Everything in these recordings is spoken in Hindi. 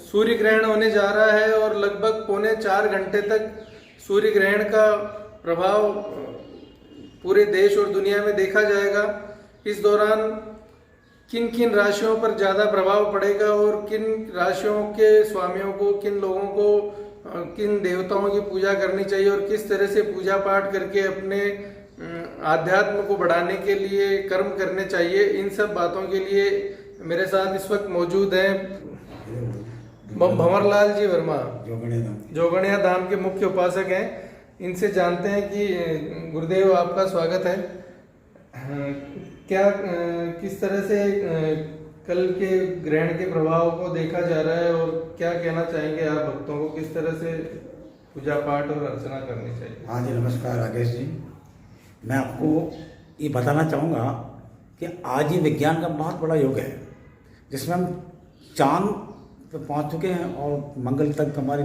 सूर्य ग्रहण होने जा रहा है और लगभग 3.25 घंटे तक सूर्य ग्रहण का प्रभाव पूरे देश और दुनिया में देखा जाएगा। इस दौरान किन किन राशियों पर ज़्यादा प्रभाव पड़ेगा और किन राशियों के स्वामियों को, किन लोगों को, किन देवताओं की पूजा करनी चाहिए और किस तरह से पूजा पाठ करके अपने आध्यात्म को बढ़ाने के लिए कर्म करने चाहिए, इन सब बातों के लिए मेरे साथ इस वक्त मौजूद हैं भंवरलाल जी वर्मा, जोगणिया धाम के मुख्य उपासक हैं। इनसे जानते हैं कि गुरुदेव आपका स्वागत है। क्या किस तरह से कल के ग्रहण के प्रभाव को देखा जा रहा है और क्या कहना चाहेंगे आप भक्तों को, किस तरह से पूजा पाठ और अर्चना करनी चाहिए? हाँ जी, नमस्कार राकेश जी। मैं आपको ये बताना चाहूँगा कि आज ये विज्ञान का बहुत बड़ा युग है, जिसमें हम चांद पे पहुँच चुके हैं और मंगल तक हमारे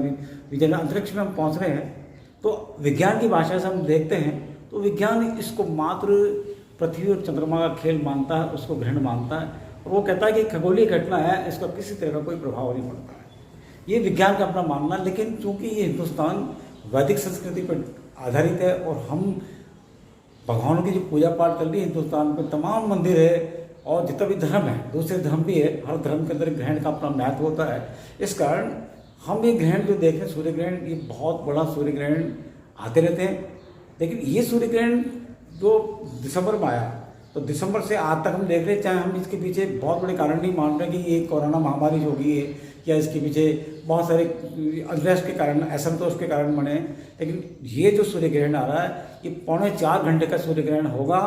विजय अंतरिक्ष में हम पहुँच रहे हैं। तो विज्ञान की भाषा से हम देखते हैं तो विज्ञान इसको मात्र पृथ्वी और चंद्रमा का खेल मानता है, उसको ग्रहण मानता है और वो कहता है कि खगोलीय घटना है, इसका किसी तरह का कोई प्रभाव नहीं पड़ता है। ये विज्ञान का अपना मानना। लेकिन चूंकि ये हिंदुस्तान वैदिक संस्कृति पर आधारित है और हम भगवानों की जो पूजा पाठ कर रही है, हिंदुस्तान में तमाम मंदिर है और जितना भी धर्म है, दूसरे धर्म भी है, हर धर्म के अंदर ग्रहण का अपना महत्व होता है। इस कारण हम ये ग्रहण जो देख रहे हैं, सूर्य ग्रहण, ये बहुत बड़ा सूर्य ग्रहण आते रहते हैं। लेकिन ये सूर्य ग्रहण जो दिसंबर में आया, तो दिसंबर से आज तक हम देख रहे हैं, चाहे हम इसके पीछे बहुत बड़े कारण नहीं मान रहे कि ये कोरोना महामारी जो होगी है या इसके पीछे बहुत सारे अनरेस्ट के कारण, असंतोष के कारण बने, लेकिन ये जो सूर्य ग्रहण आ रहा है ये 3.25 घंटे का सूर्य ग्रहण होगा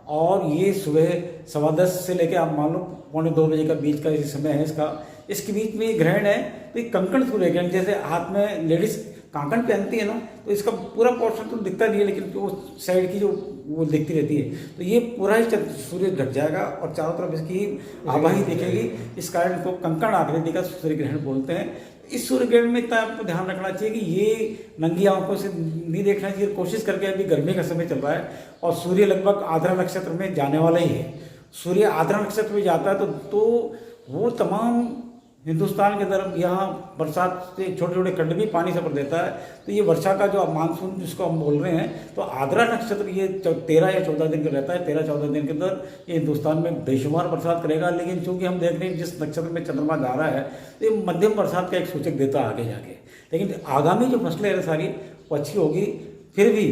और ये सुबह 10:15 से लेकर आप मान लो 1:45 बजे का बीच का समय है इसका। इसके बीच में ये ग्रहण है, तो ये कंकण सूर्य ग्रहण, जैसे हाथ में लेडीज कांकण पहनती है ना, तो इसका पूरा पोर्शन तो दिखता नहीं है, लेकिन जो साइड की जो वो दिखती रहती है, तो ये पूरा ही सूर्य ढक जाएगा और चारों तरफ इसकी आबाही दिखेगी। इस कारण को कंकण आकृति का सूर्य ग्रहण बोलते हैं। इस सूर्य ग्रहण में इतना आपको ध्यान रखना चाहिए कि ये नंगी आंखों से नहीं देखना चाहिए। कोशिश करके, अभी गर्मी का समय चल रहा है और सूर्य लगभग आद्रा नक्षत्र में जाने वाला ही है। सूर्य आद्रा नक्षत्र में जाता है तो वो तमाम हिंदुस्तान के अंदर यहाँ बरसात से छोटे छोटे खंड भी पानी से भर देता है। तो ये वर्षा का जो मानसून जिसको हम बोल रहे हैं, तो आद्रा नक्षत्र ये 13 या 14 दिन का रहता है। 13-14 दिन के अंदर ये हिंदुस्तान में बेशुमार बरसात करेगा। लेकिन चूंकि हम देख रहे हैं जिस नक्षत्र में चंद्रमा जा रहा है, तो ये मध्यम बरसात का एक सूचक देता है आगे जाके। लेकिन आगामी जो फसलें हैं सारी वो अच्छी होगी। फिर भी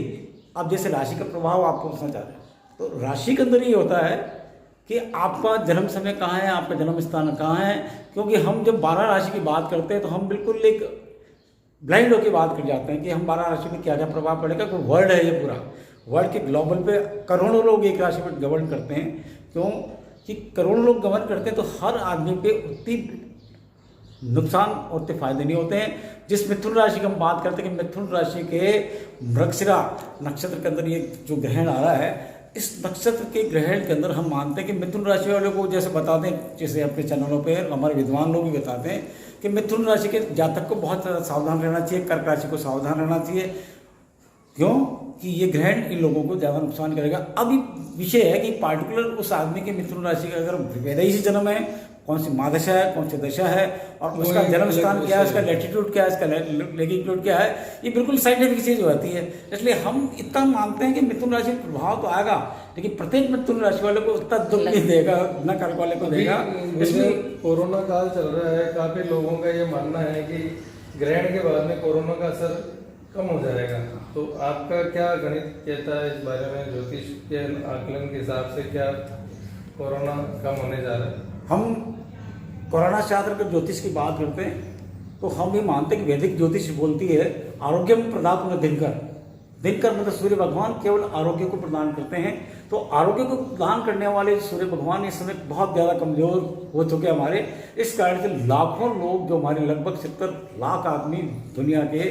अब जैसे राशि का प्रभाव आपको पूछना चाह रहे हैं, तो राशि के अंदर ये होता है कि आपका जन्म समय कहाँ है, आपका जन्म स्थान कहाँ है। क्योंकि हम जब 12 राशि की बात करते हैं तो हम बिल्कुल एक ब्लाइंड होकर बात कर जाते हैं कि हम 12 राशि में क्या क्या प्रभाव पड़ेगा। कोई वर्ल्ड है, ये पूरा वर्ल्ड के ग्लोबल पे करोड़ों लोग एक राशि पर गवर्न करते हैं। क्यों कि करोड़ों लोग गवर्न करते हैं, तो हर आदमी पे उतनी नुकसान और उतने फायदे नहीं होते हैं। जिस मिथुन राशि की हम बात करते हैं कि मिथुन राशि के मृगशिरा नक्षत्र के अंदर ये जो ग्रहण आ रहा है, इस नक्षत्र के ग्रहण के अंदर हम मानते हैं कि मिथुन राशि वालों को, जैसे बताते हैं, जैसे अपने चैनलों पे हमारे विद्वान लोग भी बताते हैं कि मिथुन राशि के जातक को बहुत ज़्यादा सावधान रहना चाहिए, कर्क राशि को सावधान रहना चाहिए। क्यों कि ये ग्रहण इन लोगों को ज़्यादा नुकसान करेगा। अब विषय है कि पार्टिकुलर उस आदमी के मिथुन राशि का अगर वैदेही जन्म है, कौन सी महादशा है, कौन सी दशा है और उसका जन्म स्थान क्या है, उसका लैटिट्यूड क्या है, इसका लैटिट्यूड क्या है, ये बिल्कुल साइंटिफिक चीज़ हो जाती है। इसलिए हम इतना मानते हैं कि मिथुन राशि में प्रभाव तो आएगा, लेकिन प्रत्येक मिथुन राशि वाले को उतना दुख नहीं देगा, न कर्क वाले को देगा। इसलिए कोरोना काल चल रहा है, काफ़ी लोगों का ये मानना है कि ग्रहण के बाद में कोरोना का असर कम हो जाएगा। तो आपका क्या गणित कहता है इस बारे में? ज्योतिष के आकलन के हिसाब से क्या कोरोना कम होने जा रहा है? हम कोरोना शास्त्र के ज्योतिष की बात करते हैं तो हम ये मानते हैं कि वैदिक ज्योतिष बोलती है आरोग्य में प्रदान में दिनकर मतलब सूर्य भगवान केवल आरोग्य को प्रदान करते हैं। तो आरोग्य को प्रदान करने वाले सूर्य भगवान इस समय बहुत ज़्यादा कमजोर हो चुके हैं हमारे। इस कारण से लाखों लोग, जो हमारे लगभग 70 लाख आदमी दुनिया के,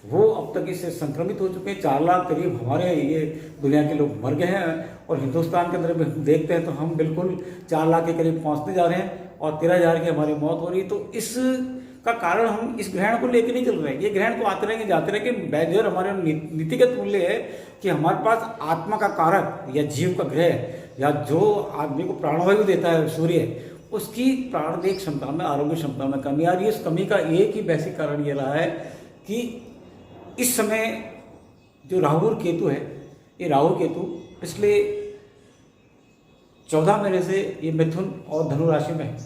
वो अब तक इससे संक्रमित हो चुके हैं। 4 लाख करीब हमारे ये दुनिया के लोग मर गए हैं और हिंदुस्तान के अंदर भी देखते हैं तो हम बिल्कुल 4 लाख के करीब पहुंचते जा रहे हैं और 13,000 की हमारी मौत हो रही है। तो इस का कारण हम इस ग्रहण को लेकर नहीं चल रहे हैं। ये ग्रहण को आते रहेंगे जाते रहेंगे। बेजर हमारे नीतिगत मूल्य है कि हमारे पास आत्मा का कारक या जीव का ग्रह या जो आदमी को प्राणवायु देता है सूर्य, उसकी प्राणदेह क्षमता में, आरोग्य क्षमता में कमी आ रही है। इस कमी का एक ही बेसिक कारण ये रहा है कि इस समय जो राहु और केतु है, ये राहु केतु पिछले 14 महीने से ये मिथुन और धनु राशि में है।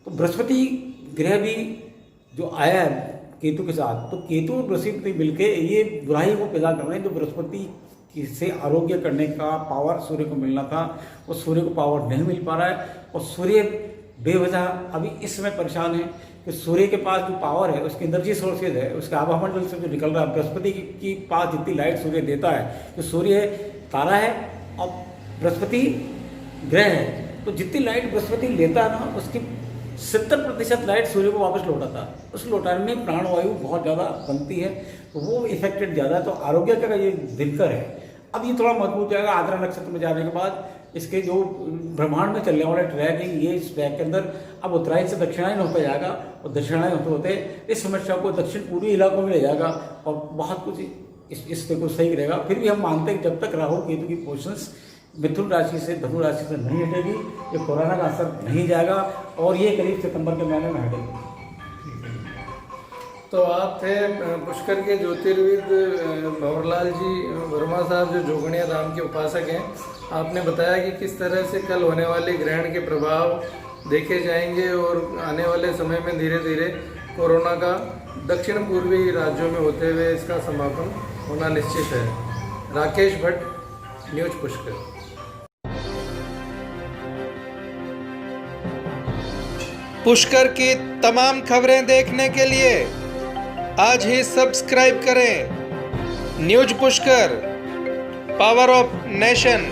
तो बृहस्पति ग्रह भी जो आया है केतु के साथ, तो केतु और बृहस्पति मिलके ये बुराई को पैदा कर रहे हैं। जो बृहस्पति से आरोग्य करने का पावर सूर्य को मिलना था, वो सूर्य को पावर नहीं मिल पा रहा है। और सूर्य बेवजह अभी इस समय परेशान है कि सूर्य के पास जो पावर है, उसकी एनर्जी सोर्सेज है, उसके आभामंडल से जो निकल रहा है, बृहस्पति की पास जितनी लाइट सूर्य देता है, तो सूर्य तारा है और बृहस्पति ग्रह है, तो जितनी लाइट बृहस्पति लेता है ना, उसकी 70% लाइट सूर्य को वापस लौटाता है। उस लौटाने में प्राणवायु बहुत ज़्यादा बनती है, तो वो इफेक्टेड ज़्यादा है। तो आरोग्य का ये दिनकर है। अब ये थोड़ा मजबूत जाएगा आद्रा नक्षत्र में जाने के बाद। इसके जो ब्रह्मांड में चलने वाला ट्रैक है, ये इस ट्रैक के अंदर अब उत्तरायण से दक्षिणायन होता जाएगा, और दक्षिणायन होते होते इस समस्या को दक्षिण पूर्वी इलाकों में ले जाएगा, और बहुत कुछ इस पे को सही रहेगा। फिर भी हम मानते हैं कि जब तक राहु केतु की पोजिशंस मिथुन राशि से धनु राशि से नहीं हटेगी, ये कोरोना का असर नहीं जाएगा, और ये करीब सितंबर के महीने में हटेगी। तो आप थे पुष्कर के ज्योतिर्विद भंवरलाल जी वर्मा साहब, जो जोगणिया धाम के उपासक हैं। आपने बताया कि किस तरह से कल होने वाले ग्रहण के प्रभाव देखे जाएंगे, और आने वाले समय में धीरे धीरे कोरोना का दक्षिण पूर्वी राज्यों में होते हुए इसका समापन होना निश्चित है। राकेश भट्ट, न्यूज पुष्कर। पुष्कर की तमाम खबरें देखने के लिए आज ही सब्सक्राइब करें news Pushkar, power of nation.